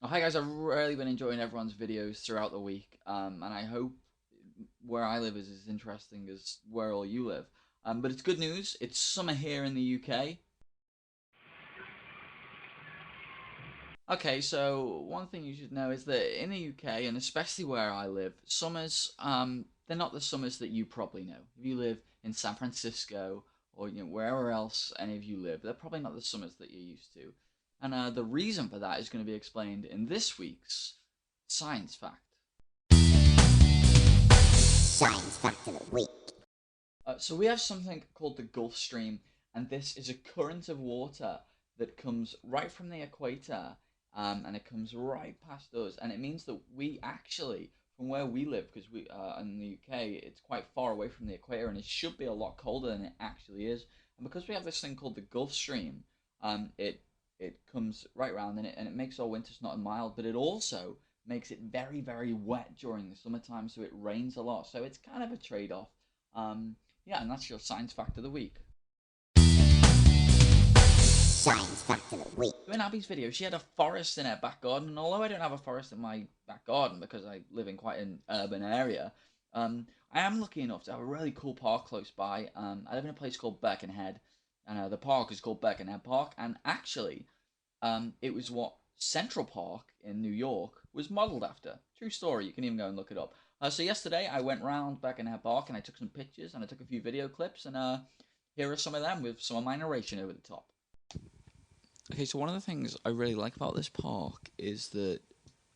Oh, hi guys, I've really been enjoying everyone's videos throughout the week, and I hope where I live is as interesting as where all you live. But it's good news. It's summer here in the UK. Okay, so one thing you should know is that in the UK, and especially where I live, summers, they're not the summers that you probably know. If you live in San Francisco or wherever else any of you live, they're probably not the summers that you're used to. And the reason for that is going to be explained in this week's science fact. Science fact of the week. So we have something called the Gulf Stream, and this is a current of water that comes right from the equator, and it comes right past us, and it means that we actually, from where we live, because we in the UK, it's quite far away from the equator, and it should be a lot colder than it actually is. And because we have this thing called the Gulf Stream, it comes right around and it makes our winters not mild, but it also makes it very very wet during the summertime, so it rains a lot. So it's kind of a trade-off. Yeah, and that's your science fact of the week. Science fact of the week. So in Abby's video, she had a forest in her back garden, and although I don't have a forest in my back garden because I live in quite an urban area, I am lucky enough to have a really cool park close by. I live in a place called Birkenhead, and the park is called Birkenhead Park, and actually, it was what Central Park in New York was modelled after. True story, you can even go and look it up. So yesterday, I went round Birkenhead Park, and I took some pictures, and I took a few video clips, and here are some of them with some of my narration over the top. Okay, so one of the things I really like about this park is that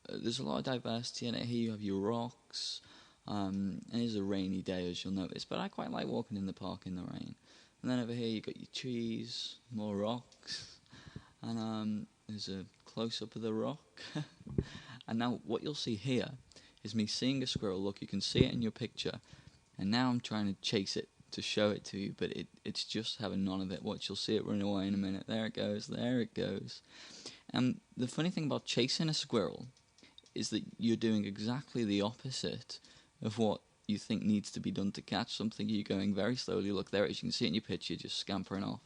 there's a lot of diversity in it. Here you have your rocks, and it's a rainy day as you'll notice, but I quite like walking in the park in the rain. And then over here you got your trees, more rocks, and there's a close up of the rock. And now what you'll see here is me seeing a squirrel. Look, you can see it in your picture, and now I'm trying to chase it to show it to you, but it's just having none of it. Watch, you'll see it run away in a minute. There it goes, there it goes. And the funny thing about chasing a squirrel is that you're doing exactly the opposite of what you think needs to be done to catch something. You're going very slowly. Look, there it is. You can see it in your picture, just scampering off.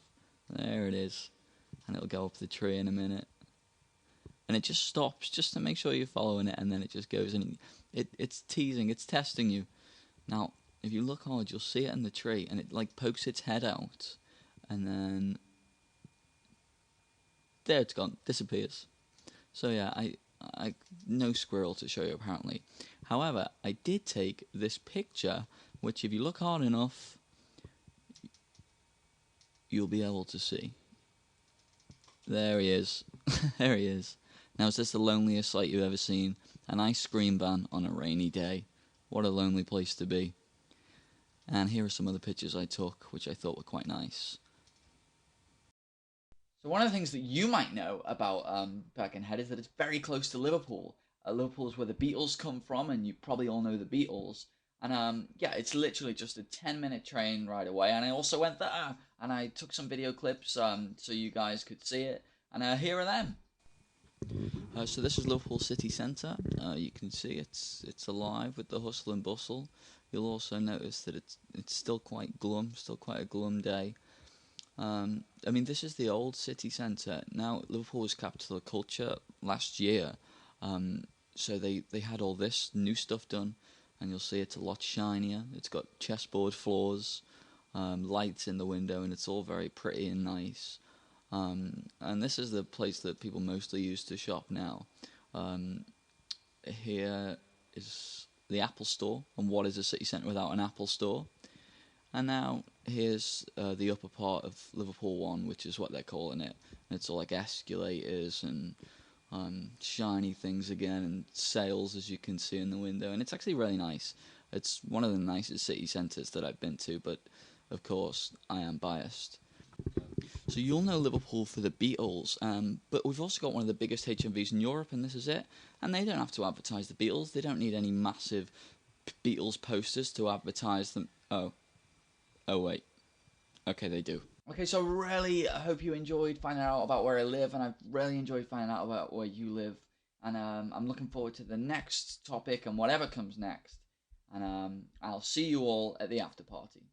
There it is. And it'll go up the tree in a minute. And it just stops just to make sure you're following it, and then it just goes, and it's teasing, it's testing you. Now, if you look hard, you'll see it in the tree, and it like pokes its head out, and then there it's gone, disappears. So yeah, I no squirrel to show you apparently. However, I did take this picture, which if you look hard enough, you'll be able to see. There he is. There he is. Now, is this the loneliest sight you've ever seen? An ice cream van on a rainy day. What a lonely place to be. And here are some of the pictures I took, which I thought were quite nice. So one of the things that you might know about Birkenhead is that it's very close to Liverpool. Liverpool is where the Beatles come from, and you probably all know the Beatles. And yeah, it's literally just a 10-minute train ride away. And I also went there, and I took some video clips so you guys could see it. And here are them. So this is Liverpool city centre. You can see it's alive with the hustle and bustle. You'll also notice that it's still quite glum, still quite a glum day. I mean, this is the old city centre. Now, Liverpool was capital of culture last year, so they had all this new stuff done, and you'll see it's a lot shinier. It's got chessboard floors, lights in the window, and it's all very pretty and nice. And this is the place that people mostly use to shop now. Here is the Apple Store, and what is a city centre without an Apple Store? And now here's the upper part of Liverpool 1, which is what they're calling it. And it's all like escalators and shiny things again, and sails, as you can see in the window. And it's actually really nice. It's one of the nicest city centres that I've been to, but of course I am biased. So you'll know Liverpool for the Beatles, but we've also got one of the biggest HMVs in Europe, and this is it. And they don't have to advertise the Beatles. They don't need any massive Beatles posters to advertise them. Oh wait. Okay, they do. Okay, so really, I hope you enjoyed finding out about where I live, and I've really enjoyed finding out about where you live. And I'm looking forward to the next topic and whatever comes next. And I'll see you all at the after party.